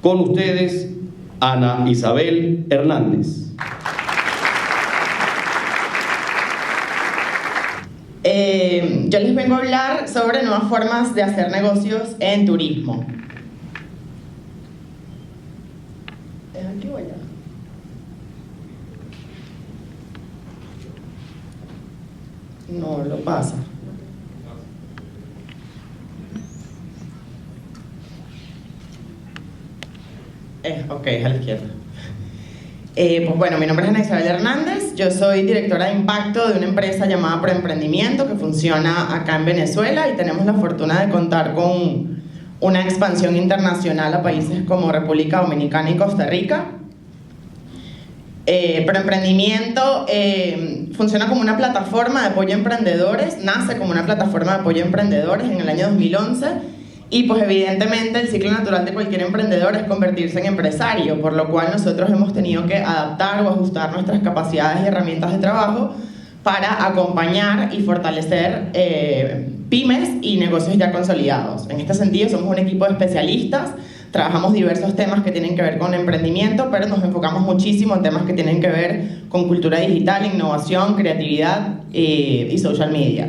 Con ustedes, Ana Isabel Hernández. Yo les vengo a hablar sobre nuevas formas de hacer negocios en turismo. Aquí voy a... No lo pasa. Ok, a la izquierda. Pues bueno, mi nombre es Ana Isabel Hernández, yo soy directora de impacto de una empresa llamada Proemprendimiento que funciona acá en Venezuela y tenemos la fortuna de contar con una expansión internacional a países como República Dominicana y Costa Rica. Proemprendimiento funciona como una plataforma de apoyo a emprendedores, nace como una plataforma de apoyo a emprendedores en el año 2011. Y pues evidentemente el ciclo natural de cualquier emprendedor es convertirse en empresario, por lo cual nosotros hemos tenido que adaptar o ajustar nuestras capacidades y herramientas de trabajo para acompañar y fortalecer pymes y negocios ya consolidados. En este sentido somos un equipo de especialistas, trabajamos diversos temas que tienen que ver con emprendimiento, pero nos enfocamos muchísimo en temas que tienen que ver con cultura digital, innovación, creatividad y social media.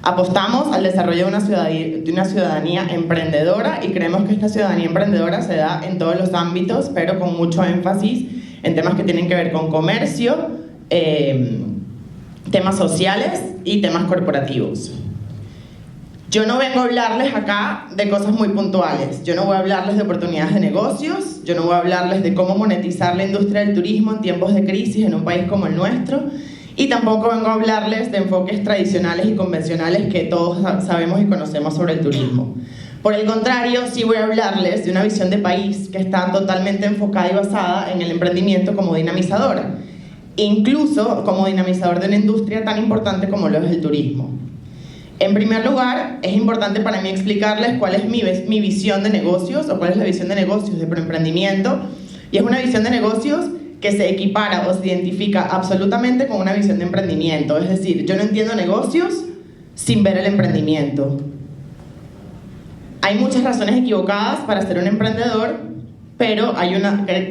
Apostamos al desarrollo de una ciudadanía emprendedora y creemos que esta ciudadanía emprendedora se da en todos los ámbitos, pero con mucho énfasis en temas que tienen que ver con comercio, temas sociales y temas corporativos. Yo no vengo a hablarles acá de cosas muy puntuales, yo no voy a hablarles de oportunidades de negocios, yo no voy a hablarles de cómo monetizar la industria del turismo en tiempos de crisis en un país como el nuestro, y tampoco vengo a hablarles de enfoques tradicionales y convencionales que todos sabemos y conocemos sobre el turismo. Por el contrario, sí voy a hablarles de una visión de país que está totalmente enfocada y basada en el emprendimiento como dinamizadora, incluso como dinamizador de una industria tan importante como lo es el turismo. En primer lugar, es importante para mí explicarles cuál es mi visión de negocios o cuál es la visión de negocios de Proemprendimiento, y es una visión de negocios que se equipara o se identifica absolutamente con una visión de emprendimiento. Es decir, yo no entiendo negocios sin ver el emprendimiento. Hay muchas razones equivocadas para ser un emprendedor, pero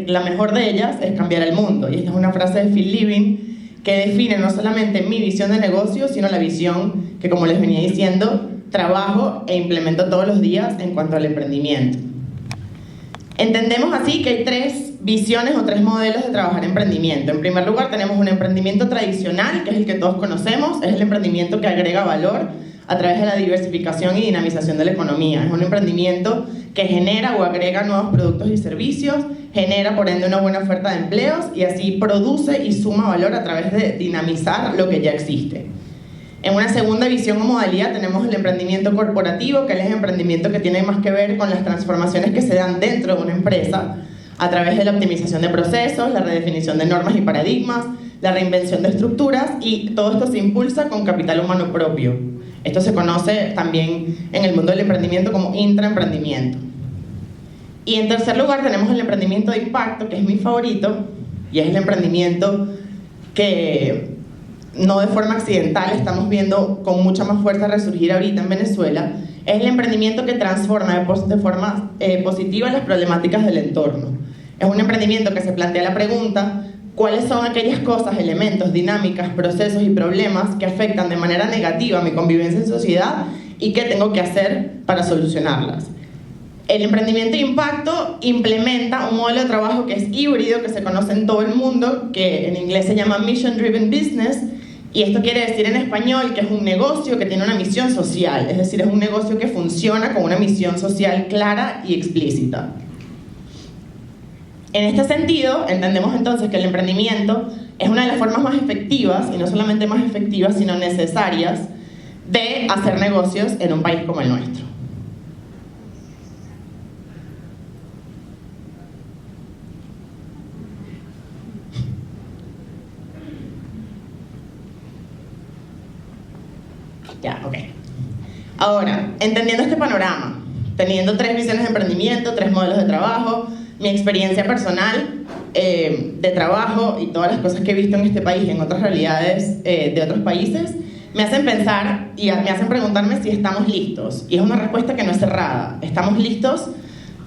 la mejor de ellas es cambiar el mundo. Y esta es una frase de Phil Living que define no solamente mi visión de negocios, sino la visión que, como les venía diciendo, trabajo e implemento todos los días en cuanto al emprendimiento. Entendemos así que hay tres visiones o tres modelos de trabajar emprendimiento. En primer lugar, tenemos un emprendimiento tradicional, que es el que todos conocemos, es el emprendimiento que agrega valor a través de la diversificación y dinamización de la economía. Es un emprendimiento que genera o agrega nuevos productos y servicios, genera por ende una buena oferta de empleos y así produce y suma valor a través de dinamizar lo que ya existe. En una segunda visión o modalidad tenemos el emprendimiento corporativo, que es el emprendimiento que tiene más que ver con las transformaciones que se dan dentro de una empresa a través de la optimización de procesos, la redefinición de normas y paradigmas, la reinvención de estructuras, y todo esto se impulsa con capital humano propio. Esto se conoce también en el mundo del emprendimiento como intraemprendimiento. Y en tercer lugar tenemos el emprendimiento de impacto, que es mi favorito, y es el emprendimiento que no de forma accidental estamos viendo con mucha más fuerza resurgir ahorita en Venezuela. Es el emprendimiento que transforma de forma positiva las problemáticas del entorno. Es un emprendimiento que se plantea la pregunta: ¿cuáles son aquellas cosas, elementos, dinámicas, procesos y problemas que afectan de manera negativa mi convivencia en sociedad y qué tengo que hacer para solucionarlas? El emprendimiento de impacto implementa un modelo de trabajo que es híbrido, que se conoce en todo el mundo, que en inglés se llama Mission Driven Business, y esto quiere decir en español que es un negocio que tiene una misión social, es decir, es un negocio que funciona con una misión social clara y explícita. En este sentido, entendemos entonces que el emprendimiento es una de las formas más efectivas, y no solamente más efectivas, sino necesarias, de hacer negocios en un país como el nuestro. Ya, ok. Ahora, entendiendo este panorama, teniendo tres visiones de emprendimiento, tres modelos de trabajo, mi experiencia personal de trabajo y todas las cosas que he visto en este país y en otras realidades de otros países, me hacen pensar y me hacen preguntarme si estamos listos. Y es una respuesta que no es cerrada. ¿Estamos listos?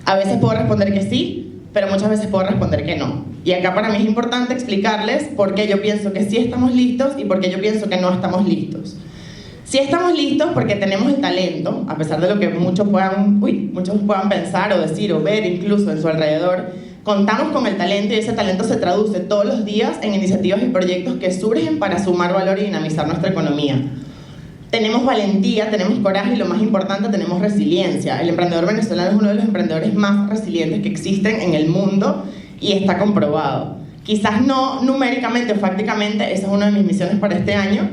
A veces puedo responder que sí, pero muchas veces puedo responder que no. Y acá para mí es importante explicarles por qué yo pienso que sí estamos listos y por qué yo pienso que no estamos listos. Sí estamos listos porque tenemos el talento, a pesar de lo que muchos puedan pensar o decir o ver incluso en su alrededor. Contamos con el talento y ese talento se traduce todos los días en iniciativas y proyectos que surgen para sumar valor y dinamizar nuestra economía. Tenemos valentía, tenemos coraje y lo más importante, tenemos resiliencia. El emprendedor venezolano es uno de los emprendedores más resilientes que existen en el mundo y está comprobado. Quizás no numéricamente o fácticamente, esa es una de mis misiones para este año,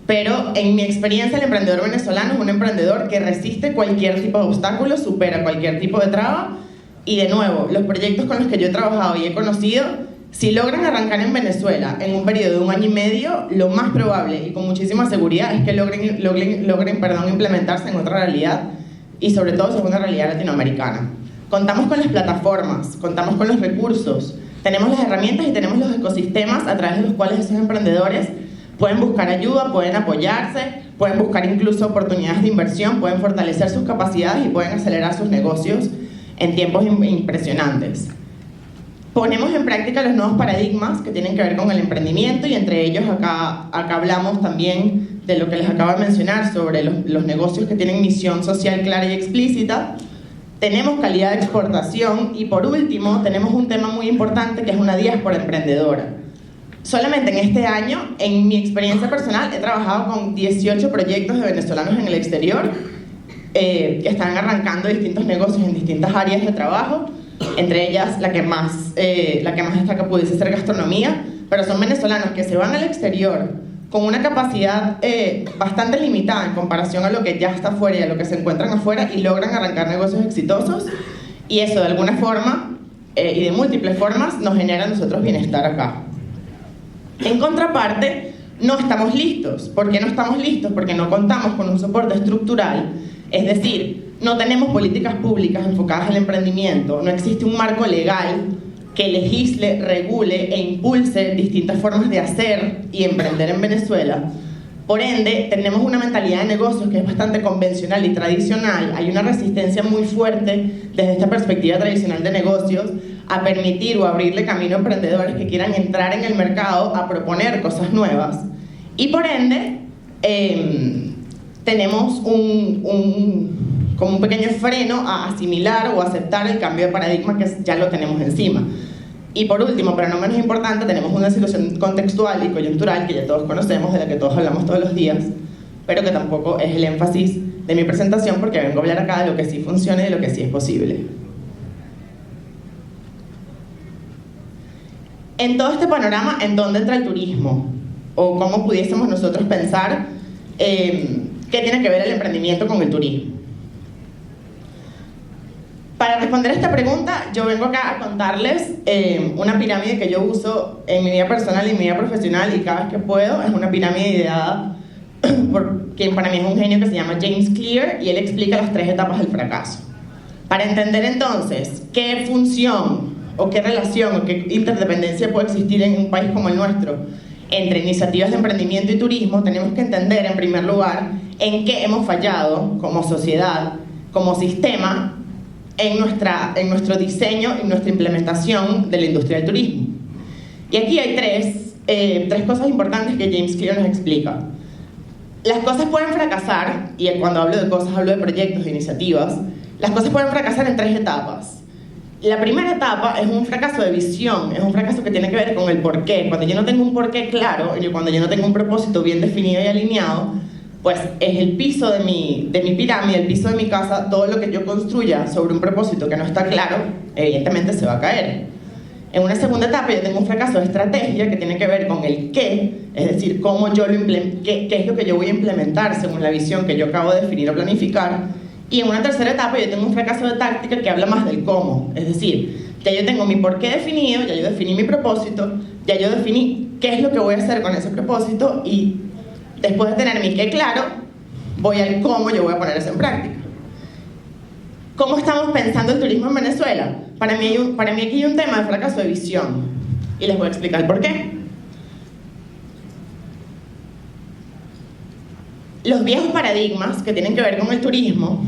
pero en mi experiencia el emprendedor venezolano es un emprendedor que resiste cualquier tipo de obstáculo, supera cualquier tipo de traba y de nuevo, los proyectos con los que yo he trabajado y he conocido, si logran arrancar en Venezuela en un periodo de 1 año y medio, lo más probable y con muchísima seguridad es que logren implementarse en otra realidad y sobre todo si es una realidad latinoamericana. Contamos con las plataformas, contamos con los recursos, tenemos las herramientas y tenemos los ecosistemas a través de los cuales esos emprendedores pueden buscar ayuda, pueden apoyarse, pueden buscar incluso oportunidades de inversión, pueden fortalecer sus capacidades y pueden acelerar sus negocios en tiempos impresionantes. Ponemos en práctica los nuevos paradigmas que tienen que ver con el emprendimiento y entre ellos acá hablamos también de lo que les acabo de mencionar sobre los negocios que tienen misión social clara y explícita. Tenemos calidad de exportación y por último tenemos un tema muy importante que es una diáspora emprendedora. Solamente en este año, en mi experiencia personal, he trabajado con 18 proyectos de venezolanos en el exterior que están arrancando distintos negocios en distintas áreas de trabajo, entre ellas la que más destaca pudiese ser gastronomía, pero son venezolanos que se van al exterior con una capacidad bastante limitada en comparación a lo que ya está afuera y a lo que se encuentran afuera y logran arrancar negocios exitosos y eso de alguna forma y de múltiples formas nos genera a nosotros bienestar acá. En contraparte, no estamos listos. ¿Por qué no estamos listos? Porque no contamos con un soporte estructural, es decir, no tenemos políticas públicas enfocadas al emprendimiento, no existe un marco legal que legisle, regule e impulse distintas formas de hacer y emprender en Venezuela. Por ende, tenemos una mentalidad de negocios que es bastante convencional y tradicional. Hay una resistencia muy fuerte desde esta perspectiva tradicional de negocios a permitir o abrirle camino a emprendedores que quieran entrar en el mercado a proponer cosas nuevas. Y por ende, tenemos como un pequeño freno a asimilar o aceptar el cambio de paradigma que ya lo tenemos encima. Y por último, pero no menos importante, tenemos una situación contextual y coyuntural que ya todos conocemos, de la que todos hablamos todos los días, pero que tampoco es el énfasis de mi presentación porque vengo a hablar acá de lo que sí funciona y de lo que sí es posible. En todo este panorama, ¿en dónde entra el turismo? O cómo pudiésemos nosotros pensar qué tiene que ver el emprendimiento con el turismo. Para responder a esta pregunta, yo vengo acá a contarles una pirámide que yo uso en mi vida personal y en mi vida profesional y cada vez que puedo. Es una pirámide ideada por quien para mí es un genio que se llama James Clear y él explica las 3 etapas del fracaso. Para entender entonces qué función o qué relación o qué interdependencia puede existir en un país como el nuestro entre iniciativas de emprendimiento y turismo, tenemos que entender en primer lugar en qué hemos fallado como sociedad, como sistema, en nuestro diseño y nuestra implementación de la industria del turismo. Y aquí hay tres cosas importantes que James Clear nos explica. Las cosas pueden fracasar, y cuando hablo de cosas hablo de proyectos, de iniciativas. Las cosas pueden fracasar en 3 etapas. La primera etapa es un fracaso de visión, es un fracaso que tiene que ver con el porqué. Cuando yo no tengo un porqué claro, cuando yo no tengo un propósito bien definido y alineado, pues es el piso de mi pirámide, el piso de mi casa, todo lo que yo construya sobre un propósito que no está claro, evidentemente se va a caer. En una segunda etapa yo tengo un fracaso de estrategia que tiene que ver con el qué, es decir, cómo yo qué es lo que yo voy a implementar según la visión que yo acabo de definir o planificar. Y en una tercera etapa yo tengo un fracaso de táctica que habla más del cómo, es decir, ya yo tengo mi porqué definido, ya yo definí mi propósito, ya yo definí qué es lo que voy a hacer con ese propósito y después de tener mi qué claro, voy al cómo yo voy a poner eso en práctica. ¿Cómo estamos pensando el turismo en Venezuela? Para mí aquí hay un tema de fracaso de visión y les voy a explicar por qué. Los viejos paradigmas que tienen que ver con el turismo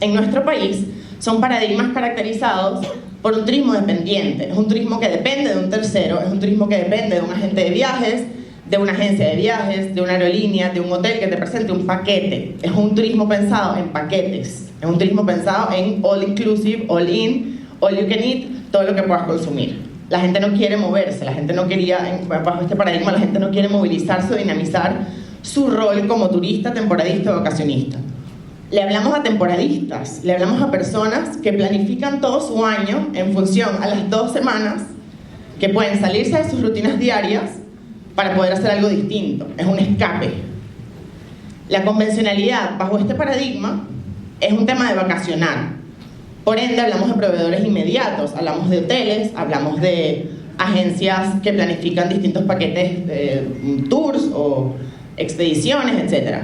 en nuestro país son paradigmas caracterizados por un turismo dependiente. Es un turismo que depende de un tercero, es un turismo que depende de un agente de viajes, de una agencia de viajes, de una aerolínea, de un hotel que te presente un paquete. Es un turismo pensado en paquetes, es un turismo pensado en all inclusive, all in, all you can eat, todo lo que puedas consumir. La gente no quiere moverse, la gente no quería, bajo este paradigma, la gente no quiere movilizarse o dinamizar su rol como turista, temporadista o vacacionista. Le hablamos a temporadistas, le hablamos a personas que planifican todo su año en función a las 2 semanas que pueden salirse de sus rutinas diarias para poder hacer algo distinto. Es un escape. La convencionalidad bajo este paradigma es un tema de vacacionar. Por ende, hablamos de proveedores inmediatos, hablamos de hoteles, hablamos de agencias que planifican distintos paquetes de tours o expediciones, etc.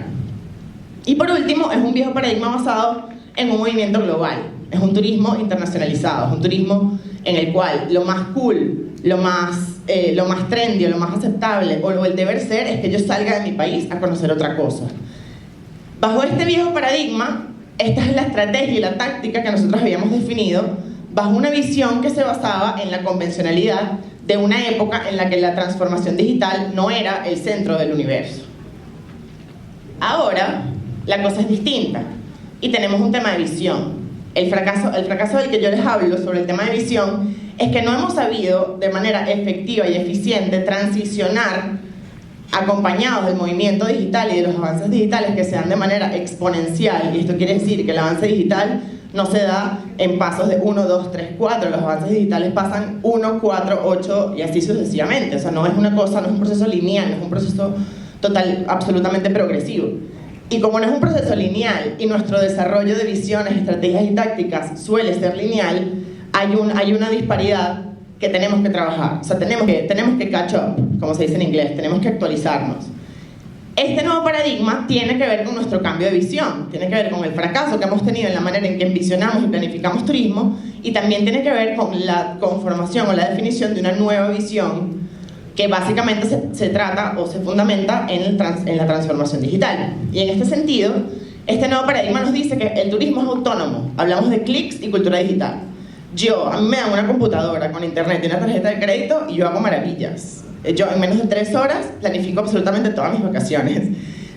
Y por último, es un viejo paradigma basado en un movimiento global. Es un turismo internacionalizado, es un turismo en el cual lo más cool, lo más trendy, lo más aceptable o el deber ser es que yo salga de mi país a conocer otra cosa. Bajo este viejo paradigma, esta es la estrategia y la táctica que nosotros habíamos definido bajo una visión que se basaba en la convencionalidad de una época en la que la transformación digital no era el centro del universo. Ahora, la cosa es distinta y tenemos un tema de visión. El fracaso del que yo les hablo sobre el tema de visión es que no hemos sabido de manera efectiva y eficiente transicionar acompañados del movimiento digital y de los avances digitales que se dan de manera exponencial. Y esto quiere decir que el avance digital no se da en pasos de 1, 2, 3, 4. Los avances digitales pasan 1, 4, 8 y así sucesivamente. O sea, no es una cosa, no es un proceso lineal, no es un proceso absolutamente progresivo. Y como no es un proceso lineal y nuestro desarrollo de visiones, estrategias y tácticas suele ser lineal, hay una disparidad que tenemos que trabajar. O sea, tenemos que catch up, como se dice en inglés, tenemos que actualizarnos. Este nuevo paradigma tiene que ver con nuestro cambio de visión, tiene que ver con el fracaso que hemos tenido en la manera en que envisionamos y planificamos turismo, y también tiene que ver con la conformación o la definición de una nueva visión que básicamente se trata o se fundamenta en la transformación digital. Y en este sentido, este nuevo paradigma nos dice que el turismo es autónomo. Hablamos de clics y cultura digital. A mí me dan una computadora con internet y una tarjeta de crédito y yo hago maravillas. Yo en menos de 3 horas planifico absolutamente todas mis vacaciones.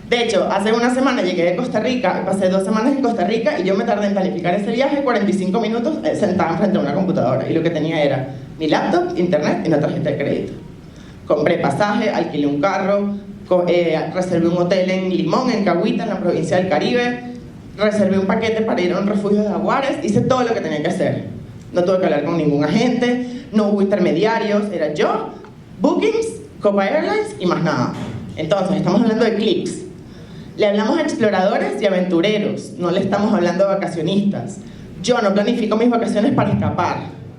De hecho, hace una semana llegué de Costa Rica, pasé 2 semanas en Costa Rica y yo me tardé en planificar ese viaje 45 minutos sentada enfrente de una computadora. Y lo que tenía era mi laptop, internet y una tarjeta de crédito. Compré pasaje, alquilé un carro, reservé un hotel en Limón, en Cahuita, en la provincia del Caribe, reservé un paquete para ir a un refugio de jaguares, hice todo lo que tenía que hacer. No tuve que hablar con ningún agente, no hubo intermediarios, era yo, bookings, Copa Airlines y más nada. Entonces, estamos hablando de clics. Le hablamos a exploradores y aventureros, no le estamos hablando a vacacionistas. Yo no planifico mis vacaciones para escapar,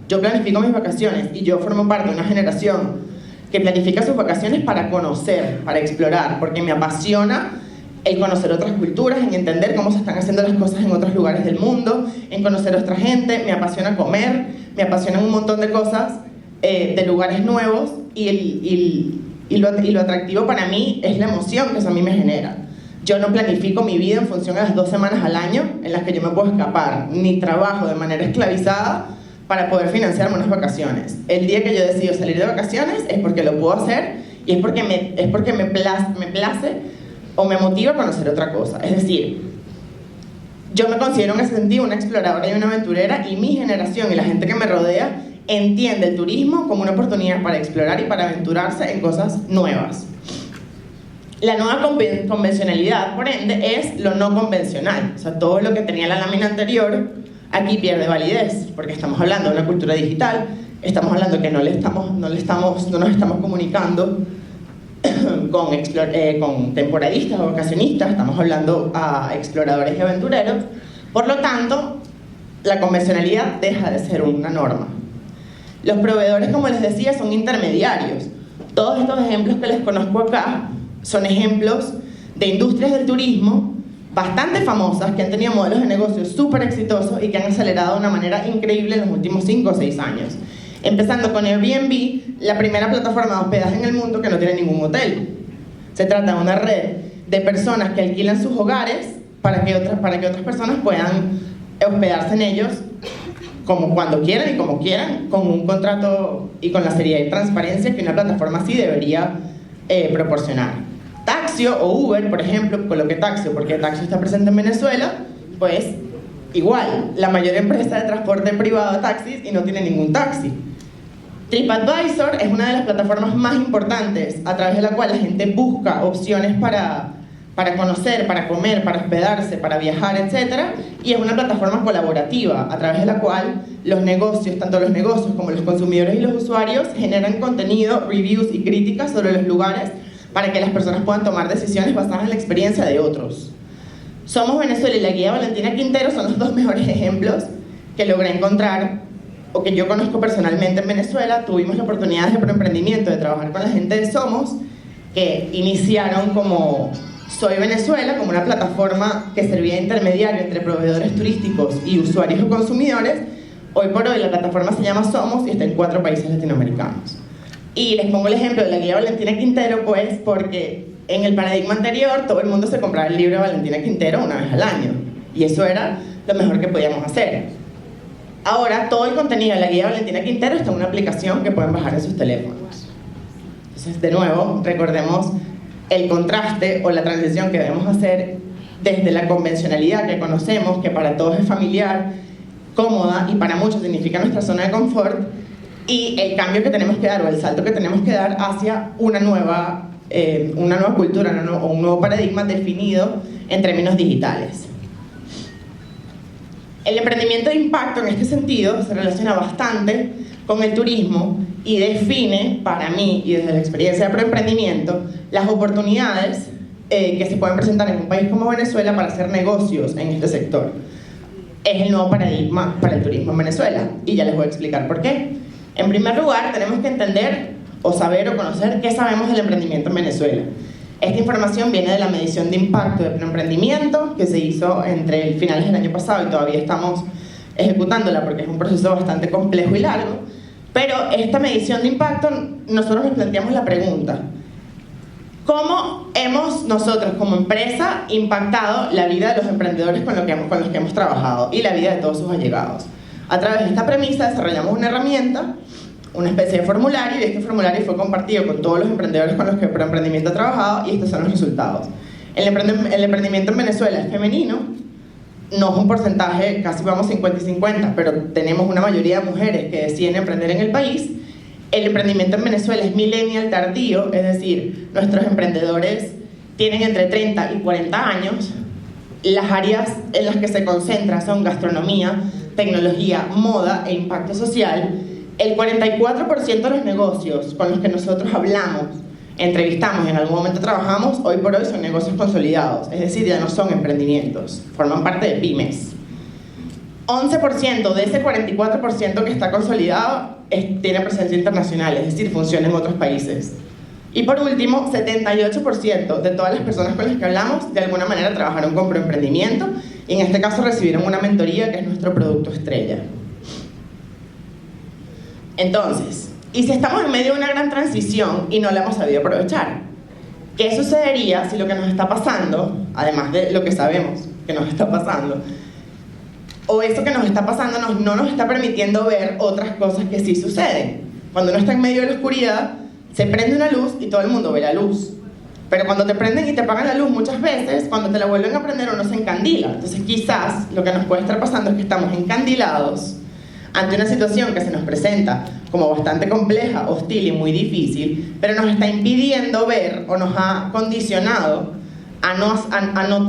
yo planifico mis vacaciones y yo formo parte de una generación que planifica sus vacaciones para conocer, para explorar, porque me apasiona el conocer otras culturas, en entender cómo se están haciendo las cosas en otros lugares del mundo, en conocer a otra gente, me apasiona comer, me apasionan un montón de cosas de lugares nuevos y lo atractivo para mí es la emoción que eso a mí me genera. Yo no planifico mi vida en función a las 2 semanas al año en las que yo me puedo escapar, ni trabajo de manera esclavizada para poder financiarme unas vacaciones. El día que yo decido salir de vacaciones es porque lo puedo hacer y es porque me place o me motiva a conocer otra cosa. Es decir, yo me considero en ese sentido una exploradora y una aventurera, y mi generación y la gente que me rodea entiende el turismo como una oportunidad para explorar y para aventurarse en cosas nuevas. La nueva convencionalidad, por ende, es lo no convencional. O sea, todo lo que tenía la lámina anterior aquí pierde validez, porque estamos hablando de una cultura digital, estamos hablando que no nos estamos comunicando con temporadistas o vacacionistas, estamos hablando a exploradores y aventureros. Por lo tanto, la convencionalidad deja de ser una norma. Los proveedores, como les decía, son intermediarios. Todos estos ejemplos que les conozco acá son ejemplos de industrias del turismo bastante famosas que han tenido modelos de negocio súper exitosos y que han acelerado de una manera increíble en los últimos 5 o 6 años. Empezando con Airbnb, la primera plataforma de hospedaje en el mundo que no tiene ningún hotel. Se trata de una red de personas que alquilan sus hogares para que otras personas puedan hospedarse en ellos como cuando quieran y como quieran, con un contrato y con la seriedad y transparencia que una plataforma así debería proporcionar. Taxio o Uber, por ejemplo, coloqué Taxio porque Taxio está presente en Venezuela, pues igual, la mayor empresa de transporte privado de taxis y no tiene ningún taxi. TripAdvisor es una de las plataformas más importantes a través de la cual la gente busca opciones para conocer, para comer, para hospedarse, para viajar, etc. Y es una plataforma colaborativa a través de la cual los negocios, tanto los negocios como los consumidores y los usuarios, generan contenido, reviews y críticas sobre los lugares para que las personas puedan tomar decisiones basadas en la experiencia de otros. Somos Venezuela y la guía Valentina Quintero son los dos mejores ejemplos que logré encontrar o que yo conozco personalmente en Venezuela. Tuvimos la oportunidad de emprendimiento, de trabajar con la gente de Somos, que iniciaron como Soy Venezuela, como una plataforma que servía de intermediario entre proveedores turísticos y usuarios o consumidores. Hoy por hoy la plataforma se llama Somos y está en 4 países latinoamericanos. Y les pongo el ejemplo de la guía Valentina Quintero, pues porque en el paradigma anterior todo el mundo se compraba el libro de Valentina Quintero una vez al año. Y eso era lo mejor que podíamos hacer. Ahora todo el contenido de la guía Valentina Quintero está en una aplicación que pueden bajar en sus teléfonos. Entonces, de nuevo, recordemos el contraste o la transición que debemos hacer desde la convencionalidad que conocemos, que para todos es familiar, cómoda y para muchos significa nuestra zona de confort, y el cambio que tenemos que dar o el salto que tenemos que dar hacia una nueva cultura o un nuevo paradigma definido en términos digitales. El emprendimiento de impacto en este sentido se relaciona bastante con el turismo y define, para mí y desde la experiencia de proemprendimiento, las oportunidades que se pueden presentar en un país como Venezuela para hacer negocios en este sector. Es el nuevo paradigma para el turismo en Venezuela y ya les voy a explicar por qué. En primer lugar, tenemos que entender o saber o conocer qué sabemos del emprendimiento en Venezuela. Esta información viene de la medición de impacto de preemprendimiento que se hizo entre finales del año pasado y todavía estamos ejecutándola porque es un proceso bastante complejo y largo. Pero esta medición de impacto, nosotros nos planteamos la pregunta: ¿cómo hemos nosotros como empresa impactado la vida de los emprendedores con los que hemos trabajado y la vida de todos sus allegados? A través de esta premisa desarrollamos una herramienta, una especie de formulario, y este formulario fue compartido con todos los emprendedores con los que Proemprendimiento ha trabajado, y estos son los resultados. El emprendimiento en Venezuela es femenino, no es un porcentaje, casi vamos 50 y 50, pero tenemos una mayoría de mujeres que deciden emprender en el país. El emprendimiento en Venezuela es millennial tardío, es decir, nuestros emprendedores tienen entre 30 y 40 años. Las áreas en las que se concentra son gastronomía, tecnología, moda e impacto social. El 44% de los negocios con los que nosotros hablamos, entrevistamos y en algún momento trabajamos, hoy por hoy son negocios consolidados, es decir, ya no son emprendimientos, forman parte de pymes. 11% de ese 44% que está consolidado tiene presencia internacional, es decir, funciona en otros países. Y por último, 78% de todas las personas con las que hablamos de alguna manera trabajaron con Proemprendimiento y en este caso recibieron una mentoría que es nuestro producto estrella. Entonces, ¿y si estamos en medio de una gran transición y no la hemos sabido aprovechar? ¿Qué sucedería si lo que nos está pasando, además de lo que sabemos que nos está pasando, o eso que nos está pasando no nos está permitiendo ver otras cosas que sí suceden? Cuando uno está en medio de la oscuridad, se prende una luz y todo el mundo ve la luz. Pero cuando te prenden y te apagan la luz muchas veces, cuando te la vuelven a prender uno se encandila. Entonces quizás lo que nos puede estar pasando es que estamos encandilados ante una situación que se nos presenta como bastante compleja, hostil y muy difícil, pero nos está impidiendo ver o nos ha condicionado a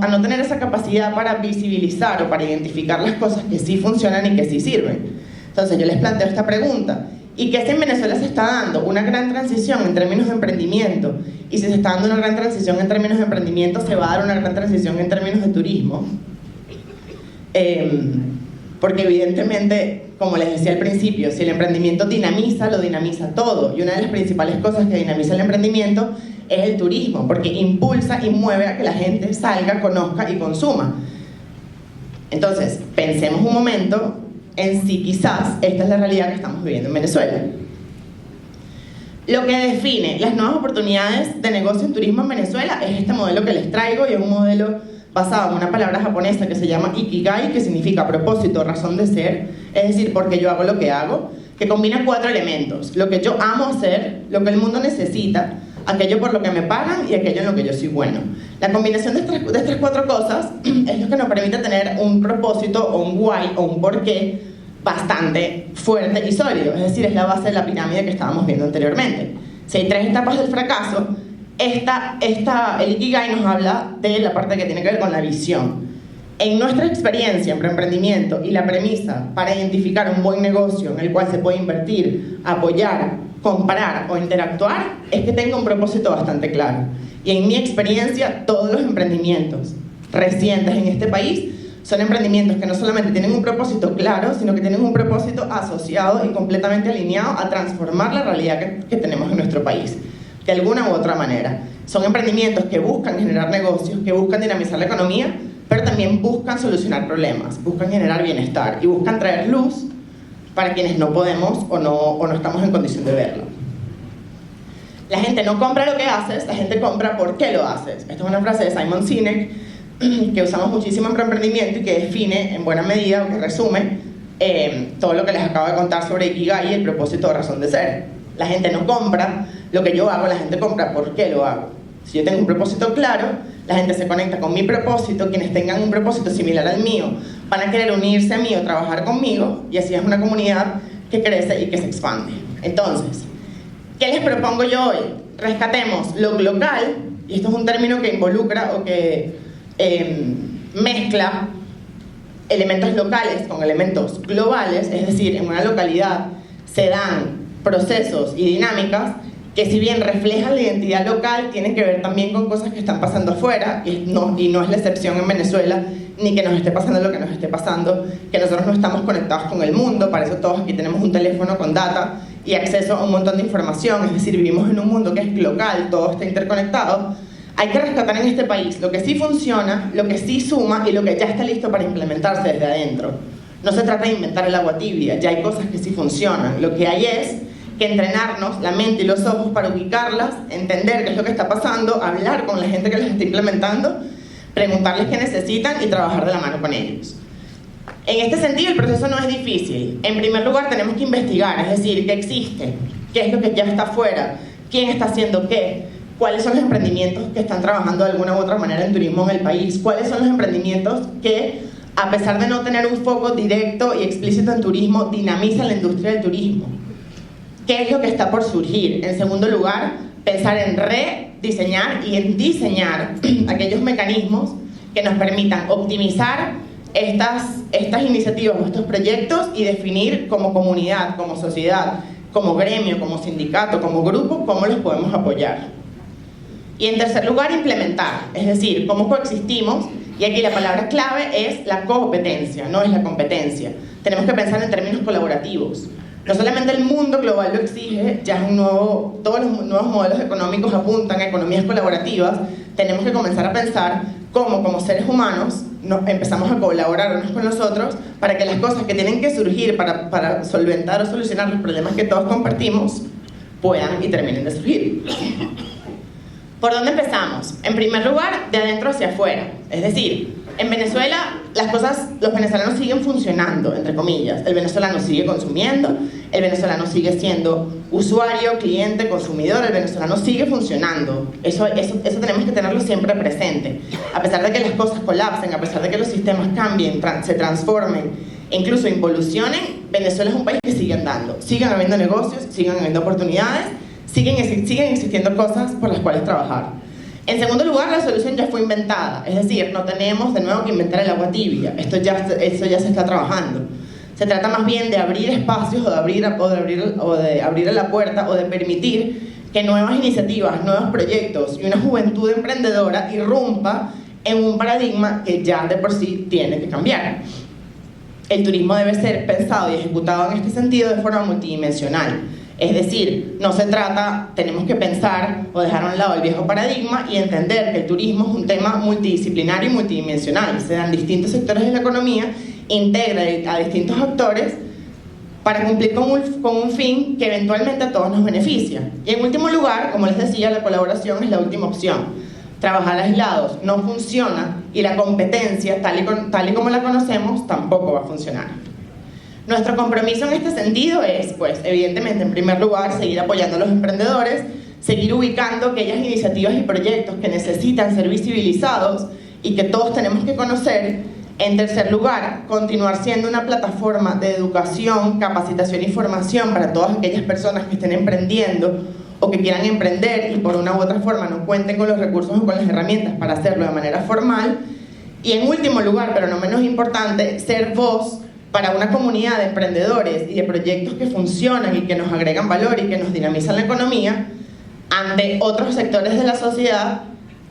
no tener esa capacidad para visibilizar o para identificar las cosas que sí funcionan y que sí sirven. Entonces yo les planteo esta pregunta: ¿y qué si en Venezuela se está dando una gran transición en términos de emprendimiento? Y si se está dando una gran transición en términos de emprendimiento, ¿se va a dar una gran transición en términos de turismo? Porque evidentemente, como les decía al principio, si el emprendimiento dinamiza, lo dinamiza todo. Y una de las principales cosas que dinamiza el emprendimiento es el turismo, porque impulsa y mueve a que la gente salga, conozca y consuma. Entonces, pensemos un momento en si quizás esta es la realidad que estamos viviendo en Venezuela. Lo que define las nuevas oportunidades de negocio en turismo en Venezuela es este modelo que les traigo, y es un modelo basado en una palabra japonesa que se llama Ikigai, que significa propósito, razón de ser. Es decir, porque yo hago lo que hago, que combina 4 elementos: lo que yo amo hacer, lo que el mundo necesita, aquello por lo que me pagan y aquello en lo que yo soy bueno. La combinación de estas 4 cosas es lo que nos permite tener un propósito o un why o un porqué bastante fuerte y sólido. Es decir, es la base de la pirámide que estábamos viendo anteriormente. Si hay 3 etapas del fracaso, el Ikigai nos habla de la parte que tiene que ver con la visión. En nuestra experiencia en emprendimiento y la premisa para identificar un buen negocio en el cual se puede invertir, apoyar, comprar o interactuar es que tenga un propósito bastante claro. Y en mi experiencia, todos los emprendimientos recientes en este país son emprendimientos que no solamente tienen un propósito claro, sino que tienen un propósito asociado y completamente alineado a transformar la realidad que tenemos en nuestro país, de alguna u otra manera. Son emprendimientos que buscan generar negocios, que buscan dinamizar la economía, pero también buscan solucionar problemas, buscan generar bienestar y buscan traer luz para quienes no podemos o no estamos en condición de verlo. La gente no compra lo que haces, la gente compra por qué lo haces. Esta es una frase de Simon Sinek que usamos muchísimo en emprendimiento y que define en buena medida o que resume todo lo que les acabo de contar sobre Ikigai y el propósito o razón de ser. La gente no compra lo que yo hago, la gente compra por qué lo hago. Si yo tengo un propósito claro, la gente se conecta con mi propósito, quienes tengan un propósito similar al mío van a querer unirse a mí o trabajar conmigo, y así es una comunidad que crece y que se expande. Entonces, ¿qué les propongo yo hoy? Rescatemos lo local, y esto es un término que involucra o que mezcla elementos locales con elementos globales, es decir, en una localidad se dan procesos y dinámicas que, si bien reflejan la identidad local, tienen que ver también con cosas que están pasando afuera, y no es la excepción en Venezuela, ni que nos esté pasando lo que nos esté pasando, que nosotros no estamos conectados con el mundo. Para eso todos aquí tenemos un teléfono con data y acceso a un montón de información, es decir, vivimos en un mundo que es local, todo está interconectado. Hay que rescatar en este país lo que sí funciona, lo que sí suma y lo que ya está listo para implementarse desde adentro. No se trata de inventar el agua tibia, ya hay cosas que sí funcionan. Lo que hay es que entrenarnos la mente y los ojos para ubicarlas, entender qué es lo que está pasando, hablar con la gente que las está implementando, preguntarles qué necesitan y trabajar de la mano con ellos. En este sentido, el proceso no es difícil. En primer lugar, tenemos que investigar, es decir, qué existe, qué es lo que ya está afuera, quién está haciendo qué, cuáles son los emprendimientos que están trabajando de alguna u otra manera en turismo en el país, cuáles son los emprendimientos que, a pesar de no tener un foco directo y explícito en turismo, dinamizan la industria del turismo. ¿Qué es lo que está por surgir? En segundo lugar, pensar en rediseñar y en diseñar aquellos mecanismos que nos permitan optimizar estas iniciativas o estos proyectos y definir como comunidad, como sociedad, como gremio, como sindicato, como grupo, cómo los podemos apoyar. Y en tercer lugar, implementar, es decir, cómo coexistimos, y aquí la palabra clave es la competencia, no es la competencia. Tenemos que pensar en términos colaborativos. No solamente el mundo global lo exige, ya es todos los nuevos modelos económicos apuntan a economías colaborativas. Tenemos que comenzar a pensar cómo, como seres humanos, empezamos a colaborar unos con los otros para que las cosas que tienen que surgir para solventar o solucionar los problemas que todos compartimos puedan y terminen de surgir. ¿Por dónde empezamos? En primer lugar, de adentro hacia afuera. Es decir, en Venezuela los venezolanos siguen funcionando, entre comillas. El venezolano sigue consumiendo, el venezolano sigue siendo usuario, cliente, consumidor, el venezolano sigue funcionando. Eso tenemos que tenerlo siempre presente. A pesar de que las cosas colapsen, a pesar de que los sistemas cambien, se transformen e incluso involucionen, Venezuela es un país que sigue andando. Siguen habiendo negocios, siguen habiendo oportunidades, siguen existiendo cosas por las cuales trabajar. En segundo lugar, la solución ya fue inventada, es decir, no tenemos de nuevo que inventar el agua tibia, esto ya se está trabajando. Se trata más bien de abrir espacios o de abrir la puerta o de permitir que nuevas iniciativas, nuevos proyectos y una juventud emprendedora irrumpa en un paradigma que ya de por sí tiene que cambiar. El turismo debe ser pensado y ejecutado en este sentido de forma multidimensional. Es decir, tenemos que pensar o dejar a un lado el viejo paradigma y entender que el turismo es un tema multidisciplinario y multidimensional. Se dan distintos sectores de la economía, integra a distintos actores para cumplir con un fin que eventualmente a todos nos beneficia. Y en último lugar, como les decía, la colaboración es la última opción. Trabajar aislados no funciona y la competencia, tal y como la conocemos, tampoco va a funcionar. Nuestro compromiso en este sentido es, pues, evidentemente, en primer lugar, seguir apoyando a los emprendedores, seguir ubicando aquellas iniciativas y proyectos que necesitan ser visibilizados y que todos tenemos que conocer. En tercer lugar, continuar siendo una plataforma de educación, capacitación y formación para todas aquellas personas que estén emprendiendo o que quieran emprender y por una u otra forma no cuenten con los recursos o con las herramientas para hacerlo de manera formal. Y en último lugar, pero no menos importante, ser voz para una comunidad de emprendedores y de proyectos que funcionan y que nos agregan valor y que nos dinamizan la economía ante otros sectores de la sociedad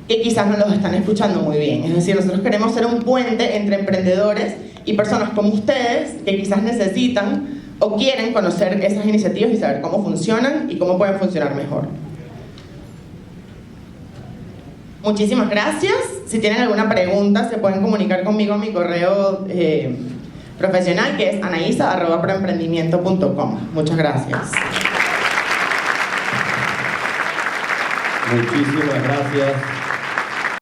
que quizás no los están escuchando muy bien. Es decir, nosotros queremos ser un puente entre emprendedores y personas como ustedes que quizás necesitan o quieren conocer esas iniciativas y saber cómo funcionan y cómo pueden funcionar mejor. Muchísimas gracias. Si tienen alguna pregunta, se pueden comunicar conmigo a mi correo profesional, que es anaisa@proemprendimiento.com. Muchas gracias. Muchísimas gracias.